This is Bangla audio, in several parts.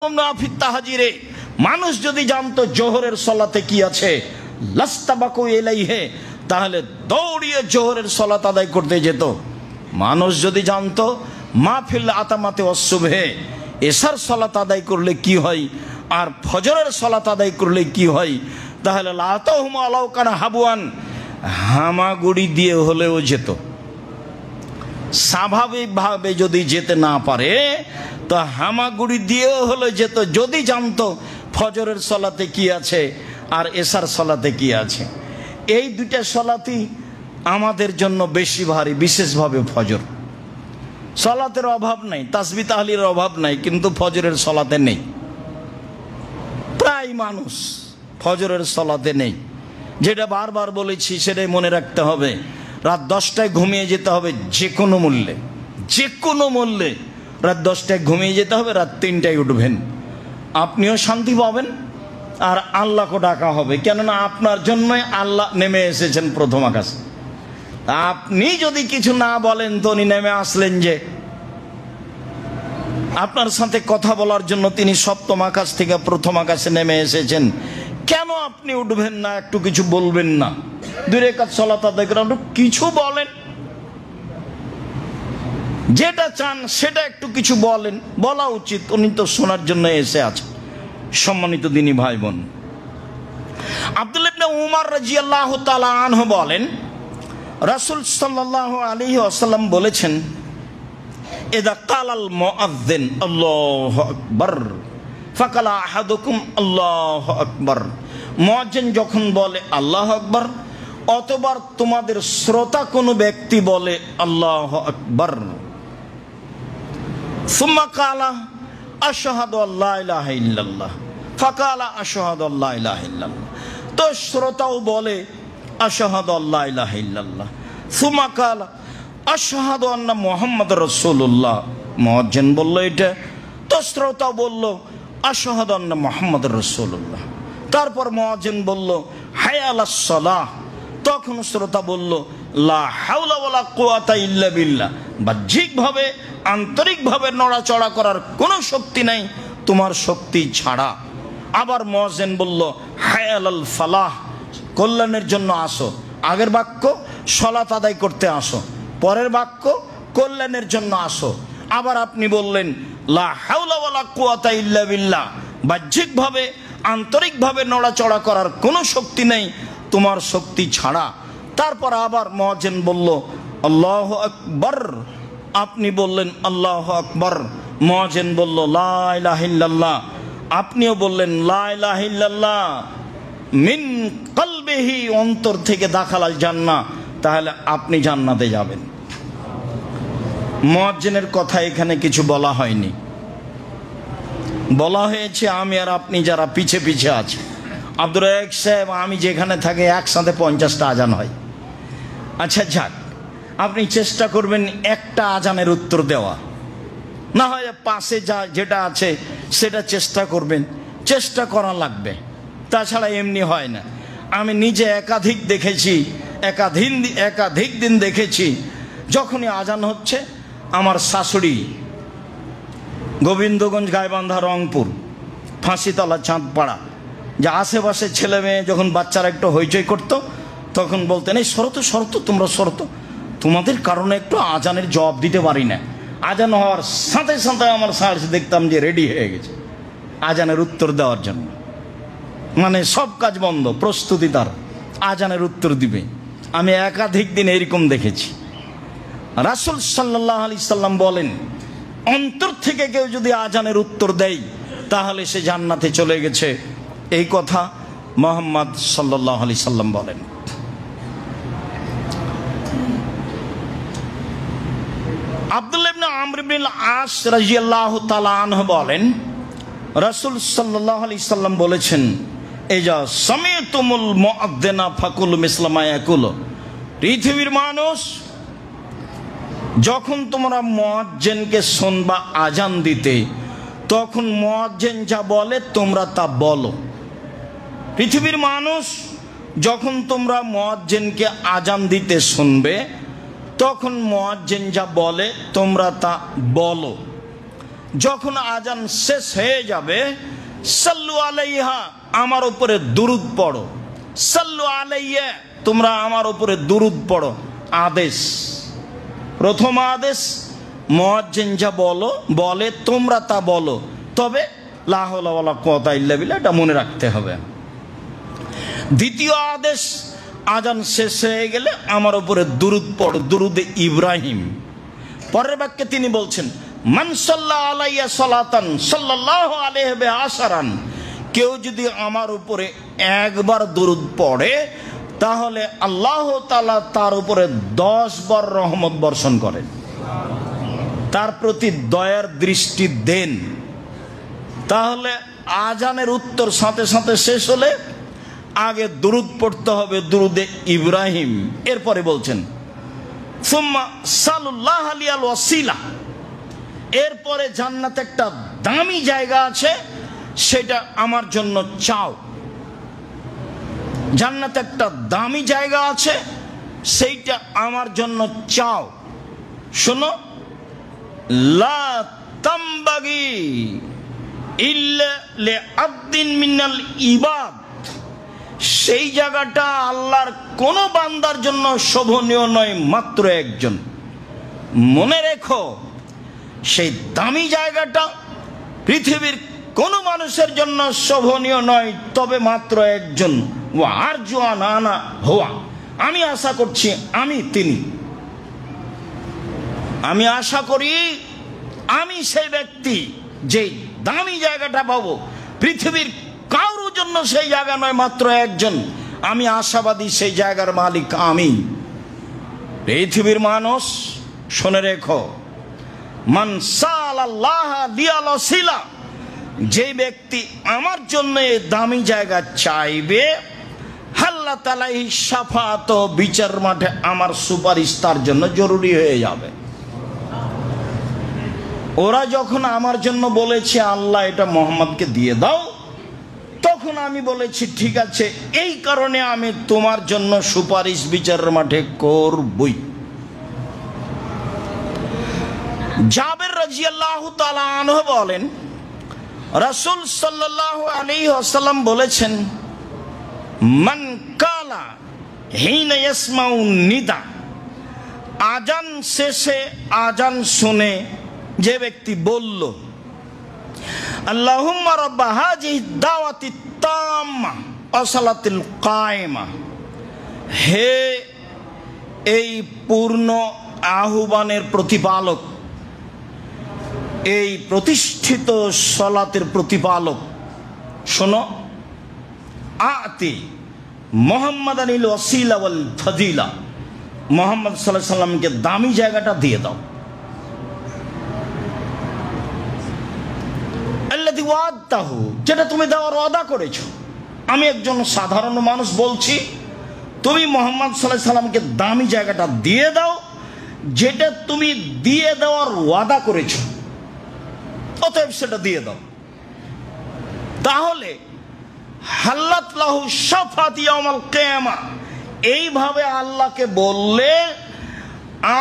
তাহাজিরে মানুষ যদি জানতো জোহরের সলাতে কি আছে লাস্তাবাকু ইলাইহি, তাহলে দৌড়িয়ে জোহরের সলাত আদায় করতে যেত। মানুষ যদি জানতো মাহফিল আতামাতে অসুবহে এশার সলাত আদায় করলে কি হয় আর ফজরের সলাত আদায় করলে কি হয়, তাহলে লাতাহুম আলাউ কানা হাবুয়ান, হামাগুড়ি দিয়ে হলেও যেত। স্বাভাবিকভাবে যদি যেতে না পারে তো হামাগুড়ি দিয়েও হলে যেত, যদি জানতো ফজরের সলাতে কি আছে আর এশার সলাতে কি আছে। এই দুইটা সলাতই আমাদের জন্য বেশি ভারী, বিশেষভাবে ফজর। সলাতের অভাব নাই, তাসবিহ তাহলিলের অভাব নাই, কিন্তু ফজরের সলাতে নেই। প্রায় মানুষ ফজরের সলাতে নেই। যেটা বারবার বলেছি সেটাই মনে রাখতে হবে, রাত 10টায় ঘুমিয়ে যেতে হবে যে কোনো মূল্যে, যে কোনো মূল্যে রাত 10টায় ঘুমিয়ে যেতে হবে, রাত 3টায় উঠবেন। আপনিও শান্তি পাবেন আর আল্লাহকে ডাকা হবে, কেননা আপনার জন্যই আল্লাহ নেমে এসেছেন প্রথম আকাশে। আপনি যদি কিছু না বলেন তো উনি নেমে আসলেন যে, আপনার সাথে কথা বলার জন্য তিনি সপ্তম আকাশ থেকে প্রথম আকাশে নেমে এসেছেন। কেন আপনি উঠবেন না, একটু কিছু বলবেন না? 2 রাকাত সালাত আদায় করে একটু কিছু বলেন, যেটা চান সেটা একটু কিছু বলেন, বলা উচিত। উনি তো শোনার জন্য এসে আছে। সম্মানিত দিনী ভাই বোন, আব্দুল্লাহ ইবনে উমর রাদিয়াল্লাহু তাআলা আনহু বলেন, রাসূল সাল্লাল্লাহু আলাইহি ওয়াসাল্লাম বলেছেন, ইযা ক্বালাল মুআযযিন আল্লাহু আকবার ফাকালা আহাদুকুম আল্লাহু আকবার, মুয়াজ্জিন যখন বলে আল্লাহু আকবার, অতবার তোমাদের শ্রোতা কোনো ব্যক্তি বলে আল্লাহু আকবার, সুম্মা ক্বালা আশহাদু আল্লা ইলাহা ইল্লাল্লাহ ফাকালা আশহাদু আল্লা ইলাহা ইল্লাল্লাহ, তো শ্রোতাও বলে আশহাদু আল্লা ইলাহা ইল্লাল্লাহ, সুম্মা ক্বালা আশহাদু আন্না মুহাম্মাদুর রাসূলুল্লাহ, মুয়াজ্জিন বলল এটা, তো শ্রোতা বলল আশহাদু আন্না মুহাম্মাদুর রাসূলুল্লাহ। তারপর মুয়াজ্জিন বলল হাইয়া আলাস সালাহ, তখন শ্রোতা বলল লা হাওলা ওয়ালা কুওয়াতা ইল্লা বিল্লাহ, বাহ্যিকভাবে আন্তরিকভাবে নড়াচড়া করার কোনো শক্তি নাই তোমার শক্তি ছাড়া। আবার মুয়াজ্জিন বলল হাইয়া আলাল ফালাহ, কল্যাণের জন্য আসো। আগের বাক্য সালাত আদায় করতে আসো, পরের বাক্য কল্যাণের জন্য আসো। আবার আপনি বললেন লা হাওলা ওয়ালা কুওয়াতা ইল্লা বিল্লাহ, বাহ্যিকভাবে আন্তরিকভাবে নড়াচড়া করার কোনো শক্তি নেই তোমার শক্তি ছাড়া। তারপর আবার মুয়াজ্জিন বলল আল্লাহু আকবার, আপনি বললেন আল্লাহু আকবার। মুয়াজ্জিন বলল লা ইলাহা ইল্লাল্লাহ, আপনিও বললেন লা ইলাহা ইল্লাল্লাহ। মিন কলবিহি, অন্তর থেকে দাখালাল জান্নাহ, তাহলে আপনি জান্নাতে যাবেন। মুয়াজ্জিনের কথা এখানে কিছু বলা হয়নি, বলা হয়েছে আমি আর আপনি যারা পিছে পিছে আছে। আব্দুর রাজ্জাক সাহেব, আমি যেখানে থাকি একসাথে 50টা আজান হয়। আচ্ছা যাক, আপনি চেষ্টা করবেন একটা আজানের উত্তর দেওয়া, না হয় পাশে যেটা আছে সেটা চেষ্টা করবেন, চেষ্টা করা লাগবে, তাছাড়া এমনি হয় না। আমি নিজে একাধিক দিন দেখেছি, যখনই আজান হচ্ছে আমার শাশুড়ি গোবিন্দগঞ্জ, গাইবান্ধা, রংপুর, ফাঁসিতলা, চাঁদপাড়া, যে আশেপাশে ছেলে মেয়ে যখন বাচ্চারা একটু হইচই করতো তখন বলতেন এই শরত তোমরা শরত, তোমাদের কারণে একটু আজানের জবাব দিতে পারি না। আজান হওয়ার সাথে সাথে আমার শাশুড়ি দেখতাম যে রেডি হয়ে গেছে আজানের উত্তর দেওয়ার জন্য, মানে সব কাজ বন্ধ, প্রস্তুতি তার আজানের উত্তর দিবে। আমি একাধিক দিন এরকম দেখেছি। রাসূল সাল্লাল্লাহু আলাইহি সাল্লাম বলেন, অন্তর থেকে কেউ যদি আজানের উত্তর দেয় তাহলে সে জান্নাতে চলে গেছে। এই কথা মুহাম্মদ সাল্লাল্লাহু আলাইহি সাল্লাম বলেন। আব্দুল্লাহ ইবনে আমর ইবনে আস রাদিয়াল্লাহু তাআলা আনহু বলেন, রাসূল সাল্লাল্লাহু আলাইহি সাল্লাম বলেছেন, ইজা সামিতুমুল মুআদ্দিনা ফাকুলু মিসলা মা ইয়াকুলু, পৃথিবীর মানুষ, যখন তোমরা মুয়াজ্জিনকে শুনবা আজান দিতে, তখন মুয়াজ্জিন যা বলে তোমরা তা বলো। পৃথিবীর মানুষ, যখন তোমরা মুয়াজ্জিনকে আজান দিতে শুনবে তখন মুয়াজ্জিন যা বলে তোমরা তা বলো। যখন আজান শেষ হয়ে যাবে, সাল্লু আলাইহা, আমার উপরে দুরূদ পড়ো, সাল্লু আলাইয়া, তোমরা আমার উপরে দুরূদ পড়ো। আদেশ, প্রথম আদেশ মুয়াজ্জিন যা বলে তোমরা তা বলো, তবে লা হাওলা ওয়ালা কুওয়াতা ইল্লা বিল্লাহ, এটা মনে রাখতে হবে। দ্বিতীয় আদেশ, আজান শেষ হয়ে গেলে আমার উপরে দুরূদ পড়ো, দুরূদে ইব্রাহিম। পরের বাক্যে তিনি বলছেন, মান সাল্লা আলাইয়া সালাতান সাল্লাল্লাহু আলাইহি ওয়া আশারান, কেউ যদি আমার উপরে একবার দুরূদ পড়ে তাহলে আল্লাহ তাআলা তার উপরে 10 বার রহমত বর্ষণ করেন, তার প্রতি দয়ার দৃষ্টি দেন। তাহলে আজানের উত্তর সাথে সাথে শেষ হলে আগে দুরূদ পড়তে হবে, দুরূদে ইব্রাহিম। এরপরে বলছেন সুম্মা সাল্লাল্লাহু আলাইহি ওয়াসিলা, এরপরে জান্নাতে একটা দামি জায়গা আছে, সেটা আমার জন্য চাও। জান্নাতে একটা দামি জায়গা আছে, সেইটা আমার জন্য চাও। শোনো, লা তামবাগি ইল্লা লিআবদিন মিনাল ইবাদ, সেই জায়গাটা আল্লাহর কোন বান্দার জন্য শোভনীয় নয়, মাত্র একজন। মনে রেখো, সেই দামি জায়গাটা পৃথিবীর কোন মানুষের জন্য শোভনীয় নয়, তবে মাত্র একজন। ওয়া আরজু আন আনা হুয়া, আমি আশা করছি আমি তিনি। আমি আশা করি আমি সেই ব্যক্তি যে দামি জায়গাটা পাবো। পৃথিবীর কারোর জন্য সেই জায়গা নয়, মাত্র একজন। আমি আশাবাদী সেই জায়গার মালিক আমি। পৃথিবীর মানুষ শুনে রেখো, মান সালাল্লাহ লিয়াল ওয়াসিলা, যে ব্যক্তি আমার জন্য এই দামি জায়গা চাইবে, আল্লাহ তাআলা শাফাত, বিচার মাঠে আমার সুপারিশ তার জন্য জরুরি হয়ে যাবে। ওরা যখন আমার জন্য বলেছে আল্লাহ এটা মুহাম্মদকে দিয়ে দাও, তখন আমি বলেছি ঠিক আছে, এই কারণে আমি তোমার জন্য সুপারিশ বিচারের মাঠে করবই। জাবের রাদিয়াল্লাহু তাআলা আনহু বলেন, রাসূল সাল্লাল্লাহু আলাইহি ওয়াসাল্লাম বলেছেন, মান কালা হিনা ইয়াসমাউ নিদা, আজান শেষে আজান শুনে যে ব্যক্তি বলল, আল্লাহুম্মা রাব্বা হাযিহি দাওয়াতি তাম্মা ওয়া সালাতিল কায়েমা, হে এই পূর্ণ আহ্বানের প্রতিপালক, এই প্রতিষ্ঠিত সালাতের প্রতিপালক, শোনো, আতি মুহাম্মাদানিল ওয়াসিলা ওয়াল ফাদিলা, মুহাম্মদ সাল্লাল্লাহু আলাইহি সাল্লামকে দামি জায়গাটা দিয়ে দাও। আল্লাযী ওয়াদাহু, যেটা তুমি দেওয়ার ওয়াদা করেছো। আমি একজন সাধারণ মানুষ বলছি, তুমি মুহাম্মদ সাল্লাল্লাহু আলাইহি সাল্লামকে দামি জায়গাটা দিয়ে দাও, যেটা তুমি দিয়ে দেওয়ার ওয়াদা করেছো, অতএব সেটা দিয়ে দাও। তাহলে হাল্লাত লাহু শাফাতি ইয়াউমাল কিয়ামা, এইভাবে আল্লাহকে বললে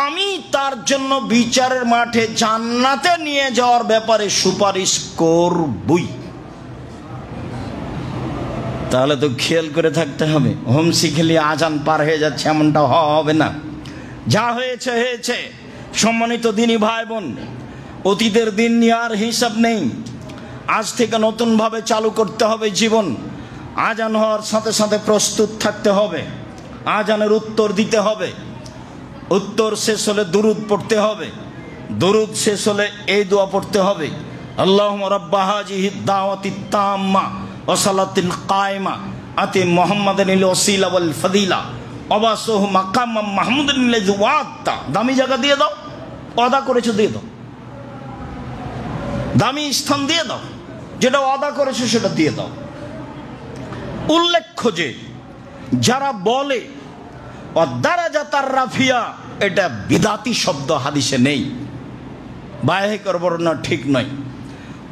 আমি তার জন্য বিচারের মাঠে জান্নাতে নিয়ে যাওয়ার ব্যাপারে সুপারিশ করবই। তাহলে তো খেয়াল করে থাকতে হবে, হোমসি খেলে আজান পার হয়ে যাচ্ছে এমনটা হবে না। যা হয়েছে হয়েছে। সম্মানিত দিনী ভাই বোন, অতীতের দিন নিয়ে আর হিসাব নেই। আজ থেকে নতুনভাবে চালু করতে হবে জীবন। আজান হওয়ার সাথে সাথে প্রস্তুত থাকতে হবে, আজানের উত্তর দিতে হবে, উত্তর শেষ হলে দুরূদ পড়তে হবে, দুরূদ শেষ হলে এই দোয়া পড়তে হবে, আল্লাহুম্মা রাব্বা হাযিহি দাওয়াতি তাম্মা ওয়া সালাতিল কায়েমা আতি মুহাম্মাদানিল ওয়াসিলা ওয়াল ফাদিলা ওয়াবাসুহু মাকামাম মাহমুদানিল্লাযী ওয়া'আদতা, দামি জায়গা দিয়ে দাও, ওয়াদা করেছো দিয়ে দাও, দামি স্থান দিয়ে দাও, যেটা ওয়াদা করেছো সেটা দিয়ে দাও। উল্লেখ্য যে যারা বলে অদ্দারাজাতার রাফিয়া, এটা বিদাতি শব্দ হাদিসে নেই, বায়াহিকর বর্ণনা ঠিক নয়।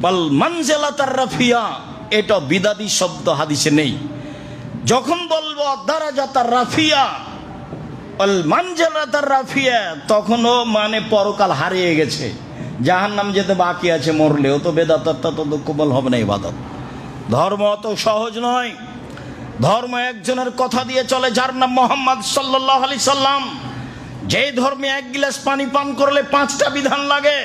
বল মানজিলাতার রাফিয়া, এটা বিদাতি শব্দ হাদিসে নেই। যখন বলবো অদ্দারাজাতার রাফিয়া বল মানজিলাতার রাফিয়া, তখনও মানে পরকাল হারিয়ে গেছে, জাহান্নাম যেতে বাকি আছে, মরলেও তো বেদাতটা তো কবুল হবে না। ইবাদত ধর্ম অত সহজ নয়। ধর্ম একজনের কথা দিয়ে চলে, যার নাম মুহাম্মদ সাল্লাল্লাহু আলাইহি সাল্লাম। যেই ধর্মে এক গিলাস পানি পান করলে 5টা বিধান লাগে,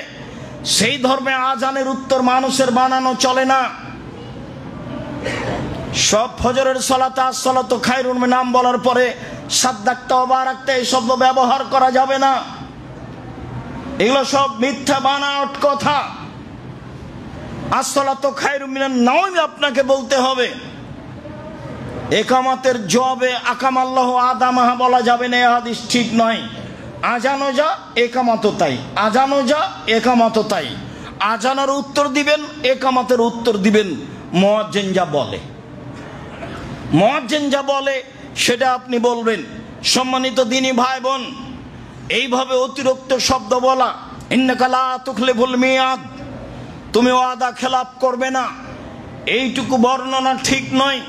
সেই ধর্মে আজানের উত্তর মানুষের বানানো চলে না। সব ফজরের সালাতে আসসালাতু খায়রুন মিনান নাম বলার পরে সাদ্দাকতা ওয়া বারাকতা এই শব্দ ব্যবহার করা যাবে না। এগুলো সব মিথ্যা বানাওয়াট কথা। আসসালাতু খায়রুন মিনান নাম আপনাকে বলতে হবে। একামতের জবাবে আকামাল্লাহু আদামাহা বলা যাবে না, এই হাদিস ঠিক নয়। আজানও যা একামতও তাই, আজানও যা একামতও তাই। আজানের উত্তর দিবেন, একামতের উত্তর দিবেন। মুয়াজ্জিন যা বলে, মুয়াজ্জিন যা বলে সেটা আপনি বলবেন। সম্মানিত দিনী ভাই বোন, এইভাবে অতিরিক্ত শব্দ বলা, ইন্নাকা লা তুখলিফুল মিয়াদ, তুমি ওয়াদা খেলাপ করবে না, এইটুকু বর্ণনা ঠিক নয়।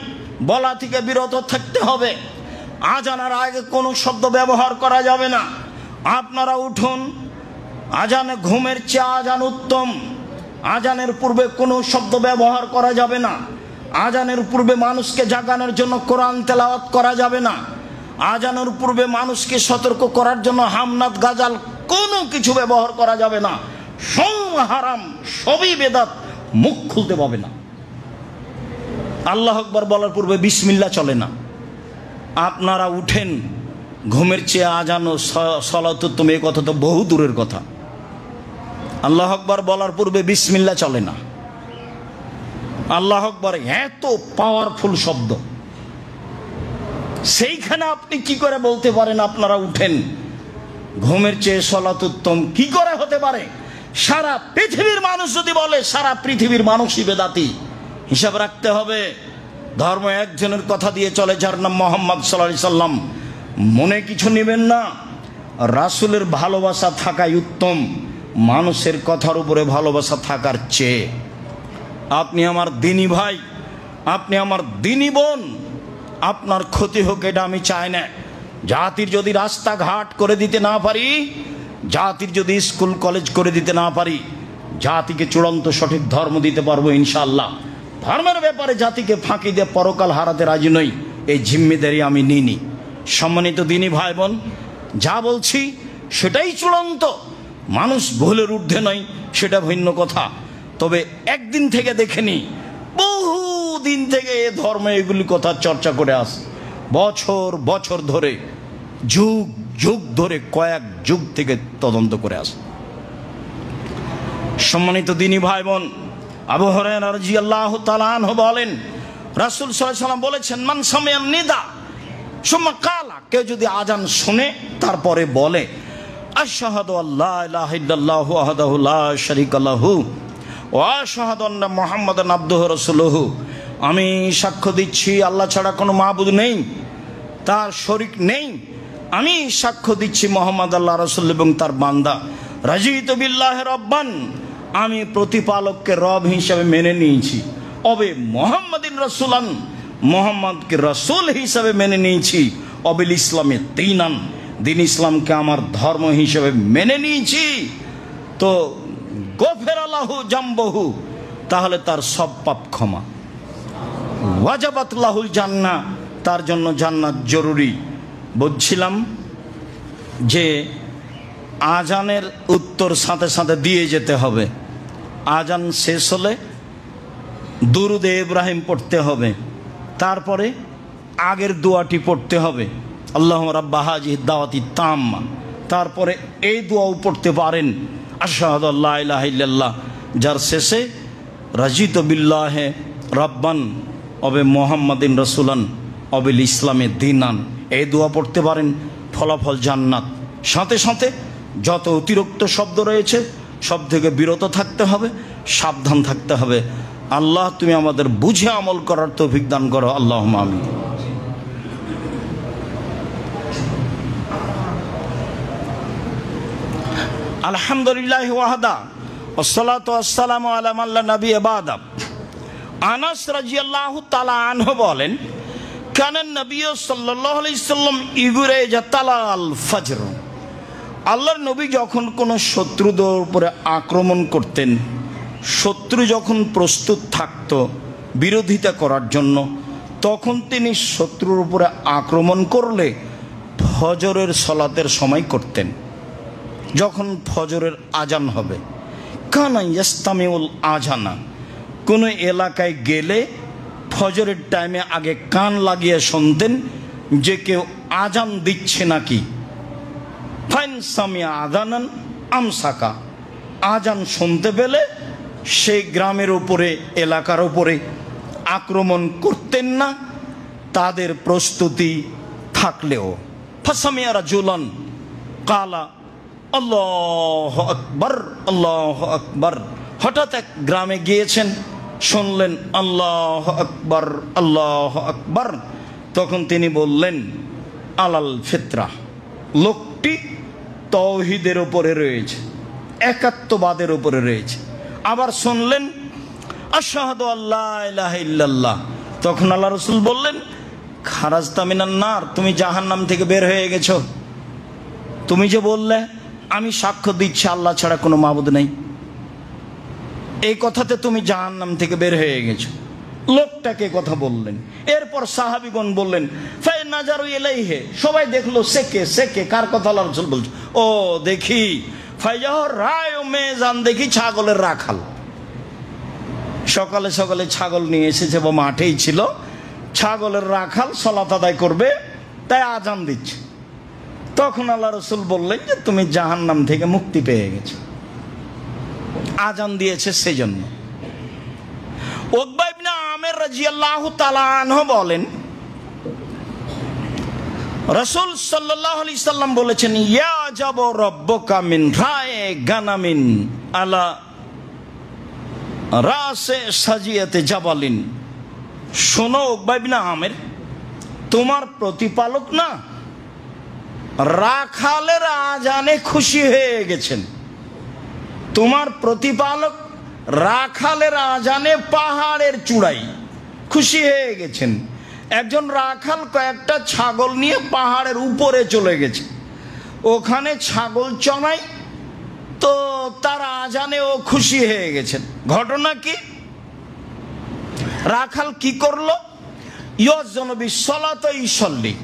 বলা থেকে বিরত থাকতে হবে। আজানের আগে কোনো শব্দ ব্যবহার করা যাবে না। আপনারা উঠুন, আজানে ঘুমের চেয়ে আজান উত্তম। আজানের পূর্বে কোনো শব্দ ব্যবহার করা যাবে না। আজানের পূর্বে মানুষকে জাগানোর জন্য কোরআন তেলাওয়াত করা যাবে না। আজানের পূর্বে মানুষকে সতর্ক করার জন্য হামনাত গাজাল কোনো কিছু ব্যবহার করা যাবে না। সব হারাম, সবই বেদাত, মুখ খুলতে পাবে না। আল্লাহু আকবার বলার পূর্বে বিসমিল্লাহ চলে না। আপনারা উঠেন, ঘুমের চেয়ে আজান ও সালাত উত্তম, এই কথা তো বহু দূরের কথা। আল্লাহু আকবার বলার পূর্বে বিসমিল্লাহ চলে না। আল্লাহু আকবার এত পাওয়ারফুল শব্দ, সেইখানে আপনি কি করে বলতে পারেন আপনারা উঠেন, ঘুমের চেয়ে সালাত উত্তম? কি করে হতে পারে? সারা পৃথিবীর মানুষ যদি বলে, সারা পৃথিবীর মানুষই বেদাতি। হিসাব রাখতে হবে। ধর্ম একজনের কথা দিয়ে চলে, যার নাম মুহাম্মদ সাল্লাল্লাহু আলাইহি সাল্লাম। মনে কিছু নেবেন না। রাসূলের ভালোবাসা থাকাই উত্তম মানুষের কথার উপরে ভালোবাসা থাকার চেয়ে। আপনি আমার দিনী ভাই, আপনি আমার দিনী বোন, আপনার ক্ষতি হোক এটা আমি চাই না। জাতির যদি রাস্তাঘাট করে দিতে না পারি, জাতির যদি স্কুল কলেজ করে দিতে না পারি, জাতিকে চূড়ান্ত সঠিক ধর্ম দিতে পারবো ইনশাআল্লাহ। ধর্মের ব্যাপারে জাতিকে ফাঁকি দিয়ে পরকাল হারাতে রাজি নই, এই জিম্মেদারি আমি নিইনি। সম্মানিত দিনী ভাই বোন, যা বলছি সেটাই চূড়ান্ত। মানুষ ভুলের ঊর্ধ্বে নয়, সেটা ভিন্ন কথা। তবে একদিন থেকে দেখেনি, বহু দিন থেকে এ ধর্মে এগুলি কথা চর্চা করে আসে, বছর বছর ধরে, যুগ যুগ ধরে, কয়েক যুগ থেকে তদন্ত করে আসে। সম্মানিত দিনী ভাই বোন, আবু হুরায়রা রাদিয়াল্লাহু তাআলা আনহু বলেন, রাসূল সাল্লাল্লাহু আলাইহি ওয়াসাল্লাম বলেছেন, মান সামিআন নিদা সুম্মা কালা, কেউ যদি আজান শুনে তারপরে বলে, আশহাদু আল্লা ইলাহা ইল্লাল্লাহু ওয়াহদাহু লা শারীকা লাহু ওয়া আশহাদু আন্না মুহাম্মাদান আবদুহু রাসূলুহু, আমি সাক্ষ্য দিচ্ছি আল্লাহ ছাড়া কোনো মাবুদ নেই, তার শরীক নেই। আমি সাক্ষ্য দিচ্ছি মুহাম্মদ আল্লাহ রাসূল এবং তার বান্দা। রাজিতু বিল্লাহি রাব্বান, আমি প্রতিপালককে রব হিসাবে মেনে নিয়েছি। অবে মুহাম্মাদিন রাসূলান, মুহাম্মদকে রাসূল হিসাবে মেনে নিয়েছি। অবিল ইসলামে দীনান, দিন ইসলামকে আমার ধর্ম হিসাবে মেনে নিয়েছি। তো গফিরা লাহু জামবহু, তাহলে তার সব পাপ ক্ষমা। ওয়াজাবাত লাহুল জান্নাহ, তার জন্য জান্নাত জরুরি। বলছিলাম যে আজানের উত্তর সাথে সাথে দিয়ে যেতে হবে। আজান শেষ হলে দুরুদে ইব্রাহিম পড়তে হবে, তারপরে আগের দোয়াটি পড়তে হবে, আল্লাহুম্মা রাব্বা হাযিহি দাওয়াতি তাম্মা। তারপরে এই দোয়াও পড়তে পারেন, আশহাদু আল্লা ইলাহা ইল্লাল্লাহ, যার শেষে রাজিতু বিল্লাহি রাব্বান অবে মুহাম্মাদিন রাসূলান অবিল ইসলামে দীনান। এই দোয়া পড়তে পারেন, ফলাফল জান্নাত। সাথে সাথে যত অতিরিক্ত শব্দ রয়েছে সব থেকে বিরত থাকতে হবে, সাবধান থাকতে হবে। আল্লাহ তুমি আমাদের বুঝে আমল করার তৌফিক দান করো, আল্লাহুম্মা আমিন। আলহামদুলিল্লাহি ওয়াহদা ওয়াসসালাতু ওয়াসসালামু আলা মান লা নাবিয়্যা বা'দা। আনাস রাদিয়াল্লাহু তাআলা আনহু বলেন, কানা নবী সাল্লাল্লাহু আলাইহি সাল্লাম ইগুরে জাতালাল ফজর আল্লাহর নবী যখন কোনো শত্রুদের উপরে আক্রমণ করতেন, শত্রু যখন প্রস্তুত থাকত বিরোধিতা করার জন্য, তখন তিনি শত্রুর উপরে আক্রমণ করলে ফজরের সলাতের সময় করতেন। যখন ফজরের আজান হবে, কানা ইস্তামিউল আজানা, কোনো এলাকায় গেলে ফজরের টাইমে আগে কান লাগিয়ে শুনতেন যে কেউ আজান দিচ্ছে নাকি। ফাইন সামিয়া আজানান আমসাকা, আজান শুনতে পেলে সেই গ্রামের উপরে, এলাকার উপরে আক্রমণ করতেন না, তাদের প্রস্তুতি থাকলেও। ফাসামিয়া রাজুলান কালা আল্লাহু আকবার, আল্লাহু আকবার। হঠাৎ এক গ্রামে গিয়েছেন, শুনলেন আল্লাহু আকবার, আল্লাহু আকবার। তখন তিনি বললেন আলাল ফিতরা, লোকটি তাওহীদের উপরে রয়েছে, একাত্মবাদের উপরে রয়েছে। আবার শুনলেন আশহাদু আল্লা ইলাহা ইল্লাল্লাহ। তখন আল্লাহ রাসূল বললেন খারাজতা মিনান নার, তুমি জাহান্নাম থেকে বের হয়ে গেছো। তুমি যে বললে আমি সাক্ষ্য দিচ্ছি আল্লাহ ছাড়া কোনো মাবুদ নেই, এই কথাতে তুমি জাহান্নাম থেকে বের হয়ে গেছো। লোকটাকে কথা বললেন। এরপর সাহাবীগণ বললেন ফাই নাজারু ইলাইহি, সবাই দেখলো সে কে, কার কথা আল্লাহ রাসূল বলছে। ও দেখি ফাইজাহ রায় মেজান, দেখি ছাগলের রাখাল। সকালে সকালে ছাগল নিয়ে এসেছে বা মাঠেই ছিল, ছাগলের রাখাল সালাত আদায় করবে, তাই আজান দিচ্ছে। তখন আল্লাহ রাসূল বললেন যে তুমি জাহান্নাম থেকে মুক্তি পেয়ে গেছো, আজান দিয়েছে সেজন্য। উকবা ইবনে আমির রাদিয়াল্লাহু তাআলা আনহু বলেন রাসূল সাল্লাল্লাহু আলাইহি সাল্লাম বলেছেন ইয়া জাব রাব্বুকা মিন রায়ে গানামিন আলা রাসে সাজিয়াতে জাবালিন। শোনো উকবা ইবনে আমির, তোমার প্রতিপালক না রাখালের আজানে খুশি হয়ে গেছেন। তোমার প্রতিপালক রাখালের আজানে পাহাড়ের চূড়ায় খুশি হয়ে গেছেন। একজন রাখাল কয়েকটা ছাগল নিয়ে পাহাড়ের উপরে চলে গেছে, ওখানে ছাগল চড়াই, তো তার আজানে ও খুশি হয়ে গেছেন। ঘটনা কি? রাখাল কি করলো? ইয়জনবি সলাত ইসল্লি,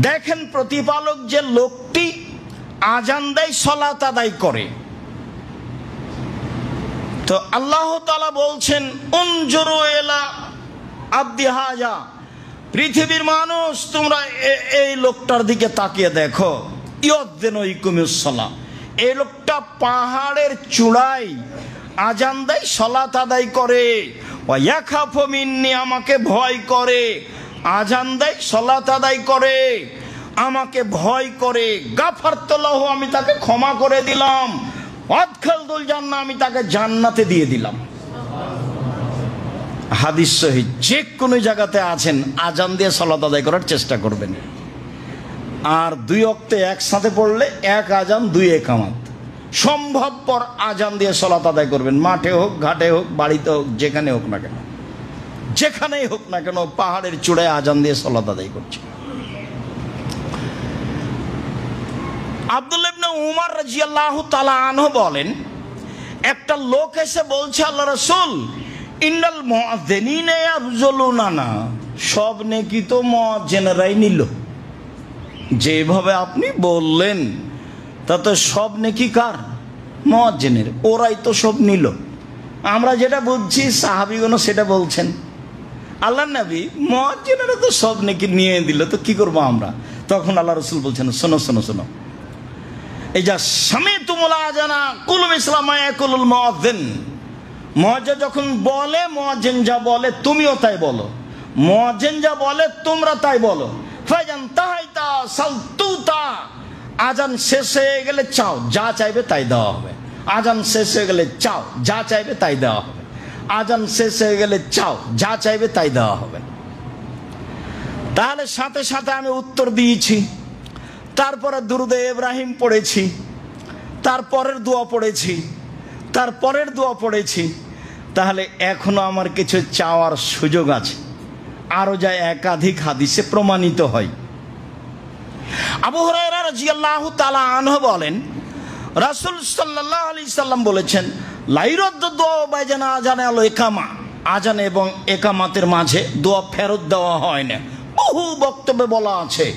দেখেন প্রতিপালক যে লোকটি আজান দেয় সলাত আদায় করে। তো আল্লাহ তাআলা বলছেন উনজুরু ইলা আবদি হাজা, পৃথিবীর মানুষ তোমরা এই লোকটার দিকে তাকিয়ে দেখো। ইয়দ্দিনুকুমিস সালাহ, এই লোকটা পাহাড়ের চূড়ায় আজান দেয়, সালাত আদায় করে। ওয়া ইয়াখাফু মিন্নি, আমাকে ভয় করে। আজান দেয়, সালাত আদায় করে, আমাকে ভয় করে। গাফারতু লাহু, আমি তাকে ক্ষমা করে দিলাম। আদখালতুল জান্নাহ, আমি তাকে জান্নাতে দিয়ে দিলাম। হাদিস সহিহ। যে কোনো জায়গাতে আছেন আজান দিয়ে সালাত আদায় করার চেষ্টা করবেন। আর দুই ওয়াক্তে একসাথে পড়লে এক আজান দুই একামত, সম্ভবপর আজান দিয়ে সালাত আদায় করবেন। মাঠে হোক, ঘাটে হোক, বাড়িতে হোক, যেখানে হোক না কেন, যেখানেই হোক না কেন, পাহাড়ের চূড়ায় আজান দিয়ে সালাত আদায় করছে। আব্দুল্লাহ ইবনে উমর রাদিয়াল্লাহু তাআলা আনহু বলেন একটা লোক এসে বলছে আল্লাহ রাসূল ইন্নাল মুআযযিনিনা ইয়াবযুলুনা, সব নেকি তো মুআযযিনরাই নিল। যেভাবে আপনি বললেন তাতে সব নেকি কার? মুআযযিনের, ওরাই তো সব নিল। আমরা যেটা বুঝছি সাহাবীগণ সেটা বলছেন। আল্লাহর নবী মুআযযিনেরা তো সব নেকি নিয়ে দিল, তো কি করব আমরা? তখন আল্লাহ রাসূল বলছেন শোনো শোনো শোনো, এই যা সামিতুমুল আযানা কুলু মিসলা মা ইয়াকুলুল মুআযযিন, মুআয্জিন যখন বলে, মুআয্জিন যা বলে তুমিও তাই বলো, মুআয্জিন যা বলে তোমরা তাই বলো। ফাইজান তাহাইতা সালতুতা, আজান শেষ হয়ে গেলে চাও, যা চাইবে তাই দেওয়া হবে। আজান শেষ হয়ে গেলে চাও, যা চাইবে তাই দেওয়া হবে। আজান শেষ হয়ে গেলে চাও, যা চাইবে তাই দেওয়া হবে। তাহলে সাথে সাথে আমি উত্তর দিয়েছি। তারপরে দুরুদে ইব্রাহিম পড়েছি, তারপরের দোয়া পড়েছি, তারপরের দোয়া পড়েছি। তাহলে এখনো আমার কিছু চাওয়ার সুযোগ আছে। আরো যা একাধিক হাদিসে প্রমাণিত হয়। আবু হুরায়রা রাদিয়াল্লাহু তাআলা আনহু বলেন, রাসূল সাল্লাল্লাহু আলাইহি সাল্লাম বলেছেন, লাইরদ্দ দোয়া বাইজানা আজানে আল ইকামা, আজান এবং একামাতের মাঝে দোয়া ফেরত দেওয়া হয় না। বহু বক্তব্যে বলা আছে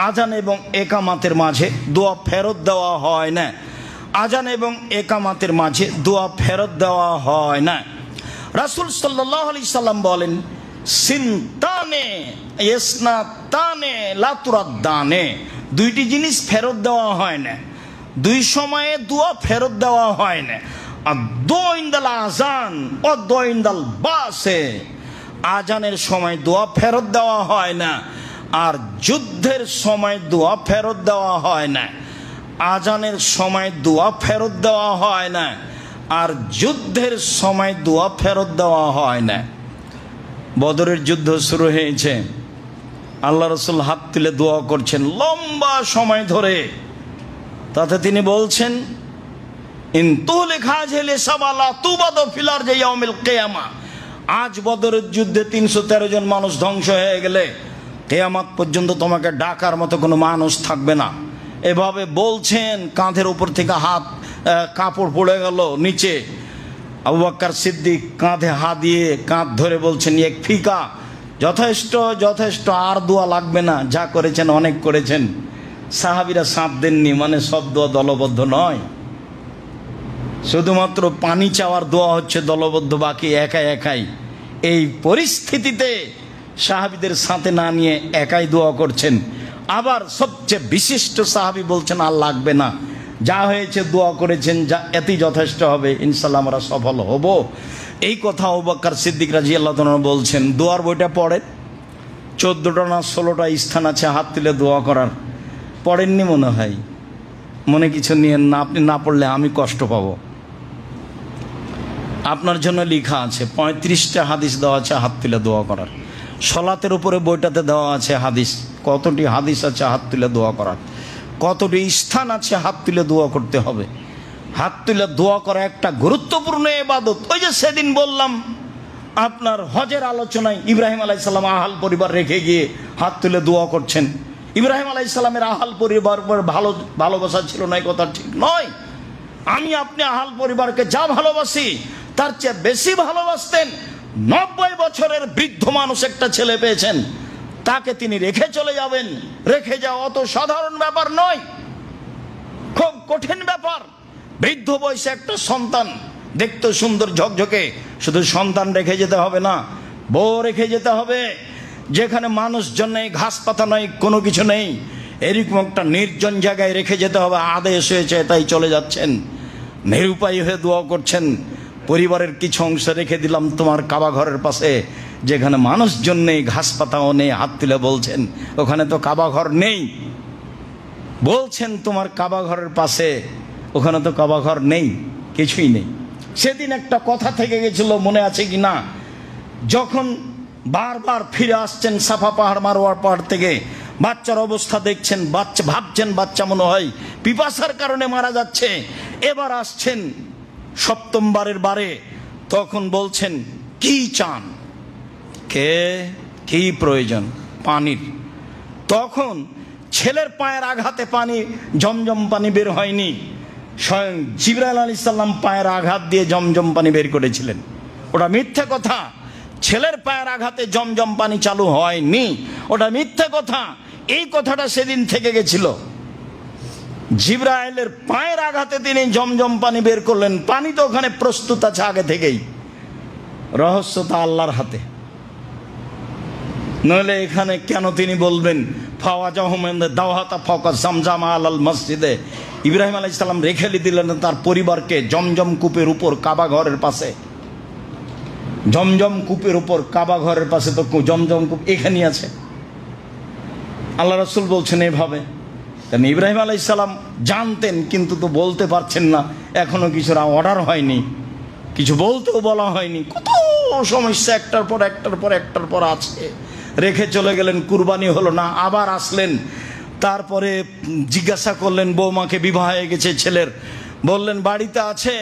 আজান এবং একামাতের মাঝে দোয়া ফেরত দেওয়া হয় না। আজান এবং একামাতের মাঝে দোয়া ফেরত দেওয়া হয় না। রাসূল সাল্লাল্লাহু আলাইহি সাল্লাম বলেন, সিনতানে ইসনাতানে লা তুরাদ্দানে, দুইটি জিনিস ফেরত দেওয়া হয় না, দুই সময়ে দোয়া ফেরত দেওয়া হয় না। আর দোইন্দাল আজান ও দোইন্দাল বাসে, আজানের সময় দোয়া ফেরত দেওয়া হয় না, আর যুদ্ধের সময় দোয়া ফেরত দেওয়া হয় না। আজানের সময় দোয়া ফেরত দেওয়া হয় না, আর যুদ্ধের সময় দোয়া ফেরত দেওয়া হয় না। বদরের যুদ্ধ শুরু হয়েছে, আল্লাহ রাসূল হাত তুলে দোয়া করছেন লম্বা সময় ধরে। তাতে তিনি বলছেন, আজ বদরের যুদ্ধে 313 জন মানুষ ধ্বংস হয়ে গেলে কিয়ামত পর্যন্ত তোমাকে ডাকার মতো কোনো মানুষ থাকবে না। এভাবে বলছেন, কাঁধের উপর থেকে হাত কাপড় পড়ে গেল নিচে। আবু বকর সিদ্দিক কাঁধে হাত দিয়ে কাঁধ ধরে বলছেন, এক ফিকা, যথেষ্ট যথেষ্ট, আর দোয়া লাগবে না, যা করেছেন অনেক করেছেন। সাহাবীরা সাথ দেননি, মানে সব দোয়া দলবদ্ধ নয়, শুধুমাত্র পানি চাওয়ার দোয়া হচ্ছে দলবদ্ধ, বাকি একা একাই। এই পরিস্থিতিতে সাহাবীদের সাথে না নিয়ে একাই দোয়া করছেন। আবার সবচেয়ে বিশিষ্ট সাহাবী বলছেন, আর লাগবে না, যা হয়েছে দোয়া করেছেন, যা এতেই যথেষ্ট হবে, ইনশাআল্লাহ আমরা সফল হব। এই কথা আবু বকর সিদ্দিক রাদিয়াল্লাহু তাআলা বলছেন। দোয়ার বইটা পড়েন, 14টা না 16টা স্থান আছে হাত তুলে দোয়া করার। পড়েননি মনে হয়, মনে কিছু নিয়েন না, আপনি না পড়লে আমি কষ্ট পাবো। আপনার জন্য লেখা আছে 35টা হাদিস দেওয়া আছে হাত তুলে দোয়া করার। সলাতের উপরে বইটাতে দেওয়া আছে হাদিস, কতটি হাদিস আছে হাত তুলে দোয়া করার, কতটি স্থান আছে হাত তুলে দোয়া করতে হবে। হাত তুলে দোয়া করা একটা গুরুত্বপূর্ণ ইবাদত। ওই যে সেদিন বললাম আপনার হজের আলোচনায়, ইব্রাহিম আলাইহিস সালাম আহাল পরিবার রেখে গিয়ে হাত তুলে দোয়া করছেন। ইব্রাহিম আলাইহিস সালামের আহাল পরিবার ভালোবাসা ছিল না, এই কথা ঠিক নয়। আমি আপনি আহাল পরিবারকে যা ভালোবাসি তার চেয়ে বেশি ভালোবাসতেন। 90 বছরের বৃদ্ধ মানুষ একটা ছেলে পেয়েছেন, তাকে তিনি রেখে চলে যাবেন। রেখে যাওয়া অত সাধারণ ব্যাপার নয়, খুব কঠিন ব্যাপার। বৃদ্ধ বয়সে একটা সন্তান, দেখতে সুন্দর ঝকঝকে, শুধু সন্তান রেখে যেতে হবে না, বউ রেখে যেতে হবে, যেখানে মানুষজন নেই, ঘাস পাতা নেই, কোনো কিছু নেই, এরকম একটা নির্জন জায়গায় রেখে যেতে হবে। আদেশ হয়েছে তাই চলে যাচ্ছেন, নিরুপায় হয়ে দোয়া করছেন, পরিবারের কিছু অংশ রেখে দিলাম তোমার কাবা ঘরের পাশে, যেখানে মানুষজন নেই, ঘাস পাতাও নেই। হাত তুলে বলছেন, ওখানে তো কাবা ঘর নেই। বলছেন তোমার কাবা ঘরের পাশে, ওখানে তো কাবা ঘর নেই, কিছুই নেই। সেদিন একটা কথা থেকে গেছিল, মনে আছে কি না, যখন বারবার ফিরে আসছেন সাফা পাহাড় মারোয়ার পাহাড় থেকে, বাচ্চার অবস্থা দেখছেন, বাচ্চা ভাবছেন বাচ্চা মনে হয় পিপাসার কারণে মারা যাচ্ছে। এবার আসছেন 7ম বারের বারে, তখন বলছেন কি চান, কে কি প্রয়োজন, পানির। তখন ছেলের পায়ের আঘাতে পানি, জমজম পানি বের হয়নি, স্বয়ং জিবরাইল আলাইহিস সালাম পায়ের আঘাত দিয়ে জমজম পানি বের করেছিলেন। ওটা মিথ্যে কথা, ছেলের পায়ের আঘাতে জমজম পানি চালু হয়নি, ওটা মিথ্যে কথা। এই কথাটা সেদিন থেকে গেছিল। জিবরাইলের পায়ের আঘাতে তিনি জমজম পানি বের করলেন। পানি তো ওখানে প্রস্তুত আছে আগে থেকেই, রহস্যটা আল্লাহর হাতে। নইলে এখানে কেন তিনি বলবেন মসজিদে? ইব্রাহিম আলাইহিস সালাম রেখে দিলেন তার পরিবারকে জমজম কূপের উপর, কাবা ঘরের পাশে। জমজম কূপের উপর, কাবা ঘরের পাশে তো জমজম কূপ এখানেই আছে। আল্লাহ রাসূল বলছেন এভাবে। কারণ ইব্রাহিম আলাইহিস সালাম জানতেন, কিন্তু তো বলতে পারছেন না, এখনো কিছুর অর্ডার হয়নি, কিছু বলতেও বলা হয়নি। কত সমস্যা একটার পর একটার পর একটার পর আছে। রেখে চলে গেলেন, কুরবানি হলো না, আবার আসলেন। তারপরে জিজ্ঞাসা করলেন, বৌমাকে বিবাহ হয়ে গেছে ছেলের, বললেন বাড়িতে আছে।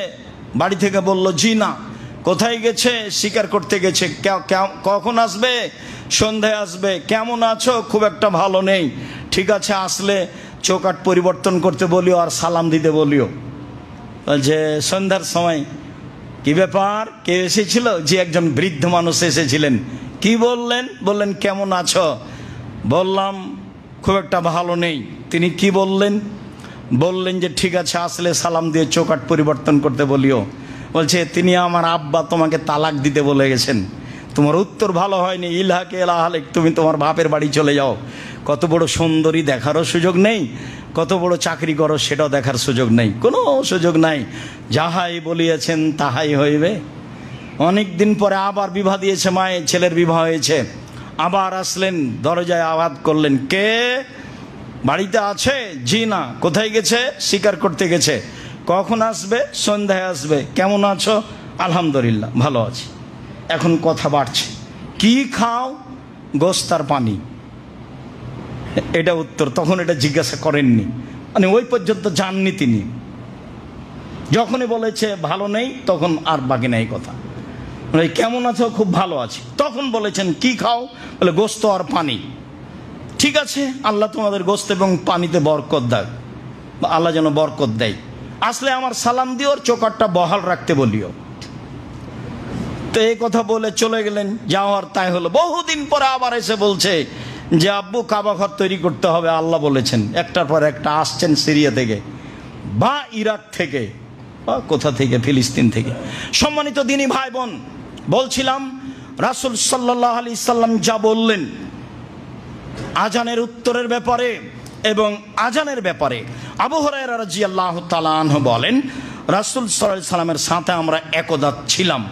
বাড়ি থেকে বলল জি না। কোথায় গেছে? শিকার করতে গেছে। কখন আসবে? সন্ধ্যায় আসবে। কেমন আছো? খুব একটা ভালো নেই। ঠিক আছে আসলে চৌকাঠ পরিবর্তন করতে বলিও আর সালাম দিতে বলিও। বলছে সন্ধ্যার সময় কি ব্যাপার, কে এসেছিল? যে একজন বৃদ্ধ মানুষ এসেছিলেন। কি বললেন? বললেন কেমন আছো? বললাম খুব একটা ভালো নেই। তিনি কি বললেন? বললেন যে ঠিক আছে আসলে সালাম দিয়ে চৌকাঠ পরিবর্তন করতে বলিও। বলছে তিনি আমার আব্বা তোমাকে তালাক দিতে বলে গেছেন, তোমার উত্তর ভালো হয়নি, ইলহাকে এলাহালেক, তুমি তোমার বাপের বাড়ি চলে যাও। কত বড় সুন্দরী দেখারও সুযোগ নেই, কত বড় চাকরি করো সেটাও দেখার সুযোগ নেই, কোনো সুযোগ নাই। যাহাই বলিয়েছেন তাহাই হইবে। অনেক দিন পরে আবার বিবাহ দিয়েছে মায়ের, ছেলের বিবাহ হয়েছে। আবার আসলেন, দরজায় আওয়াজ করলেন, কে বাড়িতে আছে? জি না। কোথায় গেছে? শিকার করতে গেছে। কখন আসবে? সন্ধ্যায় আসবে। কেমন আছো? আলহামদুলিল্লাহ ভালো আছি। এখন কথা বাড়ছে, কি খাও? গোশত আর পানি। এটা উত্তর। তখন এটা জিজ্ঞাসা করেননি, মানে ওই পর্যন্ত যাননি তিনি। যখনই বলেছে ভালো নেই তখন আর বাকি নাই কথা। মানে কেমন আছো? খুব ভালো আছি। তখন বলেছেন কি খাও? বলে গোশত আর পানি। ঠিক আছে, আল্লাহ তোমাদের গোশত এবং পানিতে বরকত দেয়, আল্লাহ যেন বরকত দেয়। আসলে আমার সালাম দিও, চৌকাঠটা বহাল রাখতে বলিও। তো এই কথা বলে চলে গেলেন। যাওয়ার তাই হলো। বহুদিন পরে আবার এসে বলছে যে আব্বু কাবা ঘর তৈরি করতে হবে, আল্লাহ বলেছেন। একটার পর একটা আসছেন সিরিয়া থেকে বা ইরাক থেকে বা কোথা থেকে, ফিলিস্তিন থেকে। সম্মানিত দিনী ভাই বোন, বলছিলাম রাসূল সাল্লাল্লাহু আলাইহি সাল্লাম যা বললেন আজানের উত্তরের ব্যাপারে এবং আজানের ব্যাপারে, আবু হুরায়রা রাদিয়াল্লাহু তাআলা আনহু বলেন রাসূল সাল্লাল্লাহু আলাইহি সাল্লামের সাথে আমরা একদা ছিলাম।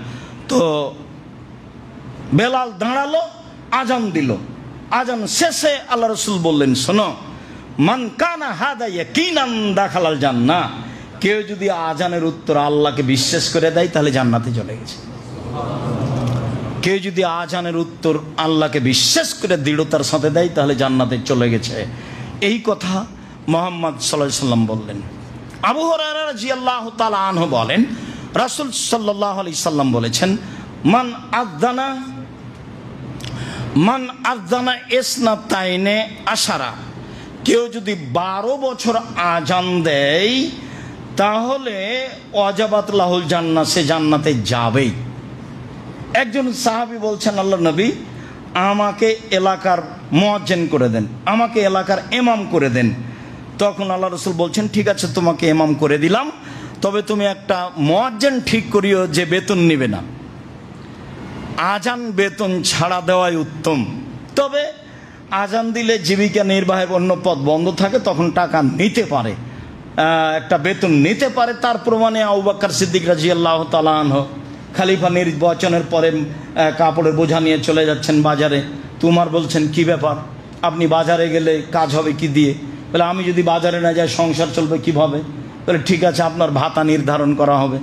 তো বেলাল দাঁড়ালো, আজান দিল। আজান শেষে আল্লাহ রাসূল বললেন, শোনো, মান কানা হাদা ইয়াকিনান দাখালাল জান্নাহ। কেউ যদি আজানের উত্তর আল্লাহকে বিশ্বাস করে দেয় তাহলে জান্নাতে চলে গেছে। কেউ যদি আজানের উত্তর আল্লাহকে বিশ্বাস করে দৃঢ়তার সাথে দেয় তাহলে জান্নাতে চলে গেছে। এই কথা মুহাম্মদ সাল্লাল্লাহু আলাইহি সাল্লাম বললেন। আবু হুরায়রা রাদিয়াল্লাহু তাআলা আনহু বলেন রাসূল সাল্লাল্লাহু আলাইহি সাল্লাম বলেছেন, মান আযানা ইসনাতাইনে আশারা। কেউ যদি 12 বছর আজান দেয় তাহলে ওয়াজাবাত লাহুল জান্নাহ, সে জান্নাতে যাবেই। একজন সাহাবী বলছেন, আল্লাহ নবী আমাকে এলাকার মুয়াজ্জিন করে দেন, আমাকে এলাকার ইমাম করে দেন। তখন আল্লাহ রাসূল বলছেন, ঠিক আছে তোমাকে ইমাম করে দিলাম, তবে তুমি একটা মুয়াজ্জিন ঠিক করিও যে বেতন নেবে না। আজান বেতন ছাড়া দেওয়াই উত্তম। তবে আজান দিলে জীবিকা নির্বাহের অন্য পথ বন্ধ থাকে, তখন টাকা নিতে পারে, একটা বেতন নিতে পারে। তার প্রমাণে আবু বকর সিদ্দিক রাদিয়াল্লাহু তাআলা আনহু খলিফা নির্বাচনের পরে কাপড়ের বোঝা নিয়ে চলে যাচ্ছেন বাজারে। তোমার বলছেন কি ব্যাপার, আপনি বাজারে গেলে কাজ হবে কি দিয়ে? বলে আমি যদি বাজারে না যাই সংসার চলবে কিভাবে? বলে ঠিক আছে আপনার ভাতা নির্ধারণ করা হবে,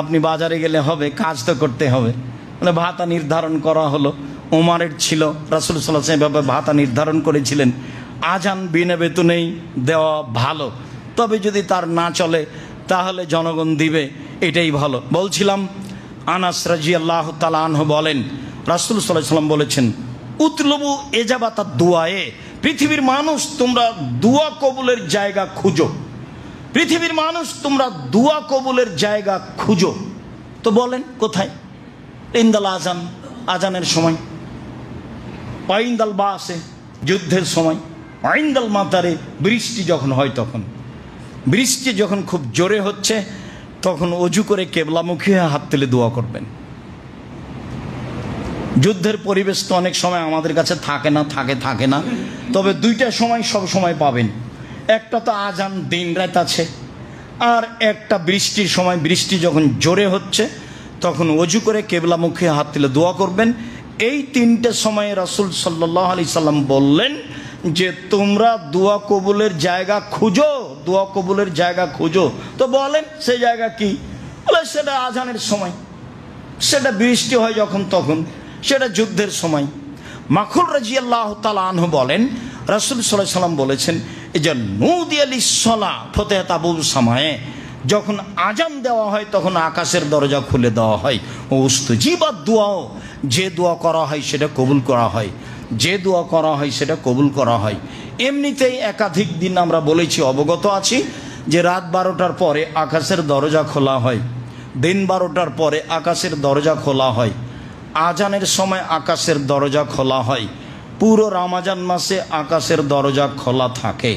আপনি বাজারে গেলে হবে, কাজ তো করতে হবে। মানে ভাতা নির্ধারণ করা হলো। ওমরের ছিল, রাসূল সাল্লাল্লাহু আলাইহি ওয়াসাল্লাম ভাতা নির্ধারণ করেছিলেন আজান বিনা বেতনেই দেওয়া ভালো, তবে যদি তার না চলে তাহলে জনগণ দিবে, এটাই ভালো। বলছিলাম আনাস রাদিয়াল্লাহু তাআলা আনহু বলেন রাসূল সাল্লাল্লাহু আলাইহি ওয়াসাল্লাম বলেছেন, উতলবু এজাবাতাদ দুআয়ে। পৃথিবীর মানুষ তোমরা দোয়া কবুলের জায়গা খুঁজো, পৃথিবীর মানুষ তোমরা দোয়া কবুলের জায়গা খুঁজো। তো বলেন কোথায়? ইনদাল আজান, আজানের সময়, ওয়াইন্দাল বাসে, যুদ্ধের সময়, ওয়াইন্দাল মাতারে, বৃষ্টি যখন হয় তখন। বৃষ্টি যখন খুব জোরে হচ্ছে তখন অজু করে কেবলামুখী হাত তুলে দোয়া করবেন। যুদ্ধের পরিবেশ তো অনেক সময় আমাদের কাছে থাকে না, তবে দুইটা সময় সব সময় পাবেন। একটা তো আজান দিন রাত আছে, আর একটা বৃষ্টির সময়, বৃষ্টি যখন জোরে হচ্ছে তখন অজু করে কেবলামুখী হাত তুলে দোয়া করবেন। এই তিনটে সময়ে রাসূল সাল্লাল্লাহু আলাইহি সাল্লাম বললেন যে তোমরা দোয়া কবুলের জায়গা খুঁজো, দোয়া কবুলের জায়গা খুঁজো। তো বলেন সেই জায়গা কি? বলে সেটা আজানের সময়, সেটা বৃষ্টি হয় যখন তখন, সেটা যুদ্ধের সময়। মাখুল রাদিয়াল্লাহু তাআলা আনহু বলেন রাসূল সাল্লাল্লাহু আলাইহি সাল্লাম বলেছেন, এই যে নুদিয়া লিস-সালাহ ফাতিহাত আবুল সামায়ে, যখন আজান দেওয়া হয় তখন আকাশের দরজা খুলে দেওয়া হয়। উস্তুজিবাদ দুআও, যে দোয়া করা হয় সেটা কবুল করা হয়, যে দোয়া করা হয় সেটা কবুল করা হয়। এমনিতেই একাধিক দিন আমরা বলেছি, অবগত আছি যে রাত 12টার পরে আকাশের দরজা খোলা হয়, দিন 12টার পরে আকাশের দরজা খোলা হয়, আজানের সময় আকাশের দরজা খোলা হয়, পুরো রমজান মাসে আকাশের দরজা খোলা থাকে।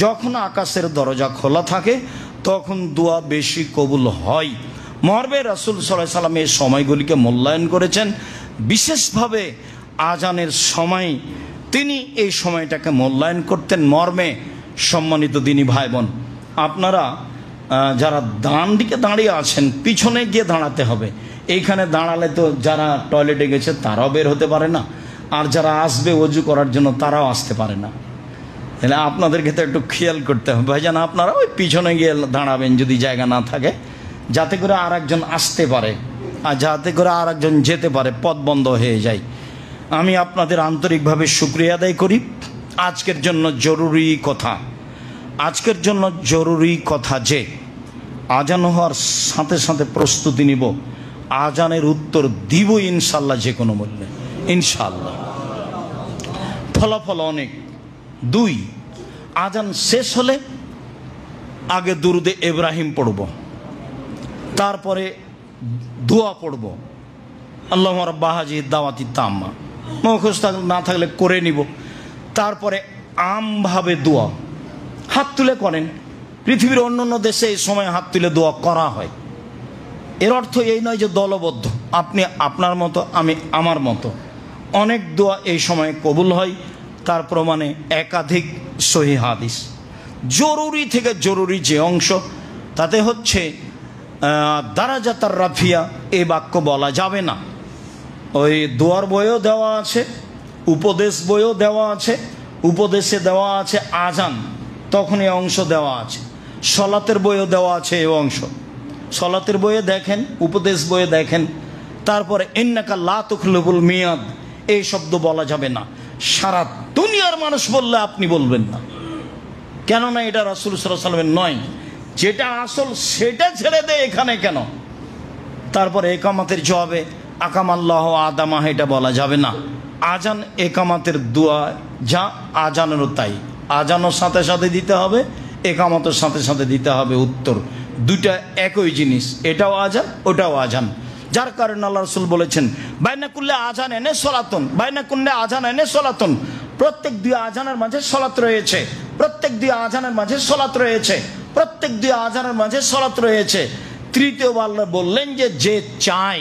যখন আকাশের দরজা খোলা থাকে তখন দোয়া বেশি কবুল হয়। মর্মে রাসূল সাল্লাল্লাহু আলাইহি ওয়াসাল্লাম এই সময়গুলিকে মূল্যায়ন করেছেন। বিশেষভাবে আজানের সময় তিনি এই সময়টাকে মূল্যায়ন করতেন। মর্মে সম্মানিত দিনী ভাই বোন, আপনারা যারা ডান দিকে দাঁড়িয়ে আছেন পিছনে গিয়ে দাঁড়াতে হবে। এইখানে দাঁড়ালে তো যারা টয়লেটে গেছে তারাও বের হতে পারে না, আর যারা আসবে ওযু করার জন্য তারাও আসতে পারে না। তাহলে আপনাদেরকে তো একটু খেয়াল করতে হবে ভাইজান, আপনারা ওই পিছনে গিয়ে দাঁড়াবেন যদি জায়গা না থাকে, যাতে করে আর একজন আসতে পারে আর যাতে করে আর একজন যেতে পারে, পথ বন্ধ হয়ে যায়। আমি আপনাদের আন্তরিকভাবে শুকরিয়া আদায় করি। আজকের জন্য জরুরি কথা যে আজান হওয়ার সাথে সাথে প্রস্তুতি নিব, আজানের উত্তর দিব ইনশাল্লাহ, যে কোনো মূল্যে ইনশাল্লাহ। ফলাফল অনেক। 2, আজান শেষ হলে আগে দুরুদে ইব্রাহিম পড়ব, তারপরে দোয়া পড়ব, আল্লাহুম্মা রাব্বা হাযিহি দাওয়াতি তাম্মা, মুখস্থ না থাকলে করে নিব। তারপরে আমভাবে দোয়া, হাত তুলে করেন। পৃথিবীর অন্য অন্য দেশে এই সময় হাত তুলে দোয়া করা হয়। এর অর্থ এই নয় যে দলবদ্ধ, আপনি আপনার মতো আমি আমার মতো। অনেক দোয়া এই সময় কবুল হয়, তার প্রমাণে একাধিক সহিহ হাদিস। জরুরি থেকে জরুরি যে অংশ তাতে হচ্ছে দারাজাতার রাফিয়া, এই বাক্য বলা যাবে না। ওই দোয়ার বইও দেওয়া আছে, উপদেশ বইও দেওয়া আছে, উপদেশে দেওয়া আছে আজান, তখন এই অংশ দেওয়া আছে। সলাতের বইও দেওয়া আছে এই অংশ, সলাতের বইয়ে দেখেন, উপদেশ বইয়ে দেখেন। তারপরে ইন্নাকা লা তুখলিফুল মিয়াদ, এই শব্দ বলা যাবে না। সারা দুনিয়ার মানুষ বললে আপনি বলবেন না, কেননা এটা রাসূল সাল্লাল্লাহু আলাইহি ওয়াসাল্লামের নয়। যেটা আসল সেটা ছেড়ে দেয় এখানে কেন? তারপরে একামাতের জবাবে আকামাল্লাহু আদামা, এটা বলা যাবে না। আজান একামাতের দোয়া যা, আজানেরও তাই। আজানও সাথে সাথে দিতে হবে, একামতের সাথে সাথে দিতে হবে উত্তর। দুইটা একই জিনিস, এটাও আজান ওটাও আজান। যার কারণে আল্লাহ রাসূল বলেছেন বাইনা কুল্লে আজান এনে সলাতুন, বাইনা কুল্লে আজান এনে সলাতুন, প্রত্যেক 2 আজানের মাঝে সলাত রয়েছে, প্রত্যেক 2 আজানের মাঝে সলাত রয়েছে, প্রত্যেক 2 আজানের মাঝে সলাত রয়েছে। তৃতীয়বার বললেন যে যে চাই,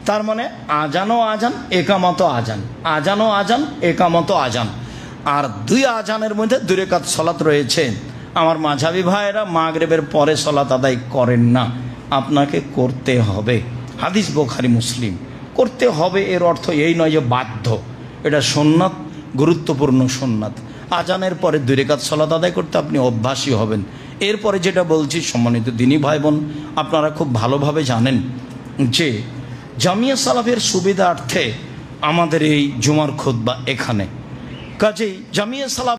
তার মানে আজানও আজান একামতও আজান, আজানও আজান একামতও আজান। আর 2 আজানের মধ্যে 2 রাকাত সলাত রয়েছে। আমার মাঝহাবি ভাইয়েরা মাগরিবের পরে সলাত আদায় করেন না, আপনাকে করতে হবে। হাদিস বুখারী মুসলিম, করতে হবে এর অর্থ এই নয় যে বাধ্য, এটা সুন্নাত, গুরুত্বপূর্ণ সুন্নাত। আজানের পরে 2 রাকাত সলাত আদায় করতে আপনি অভ্যাসী হবেন। এরপরে যেটা বলছি সম্মানিত দিনী ভাই বোন, আপনারা খুব ভালোভাবে জানেন যে জামিয়া সালাফের সুবিধার্থে আমাদের এই জুমার খুতবা এখানে, কাজেই জামিয়া সালাফ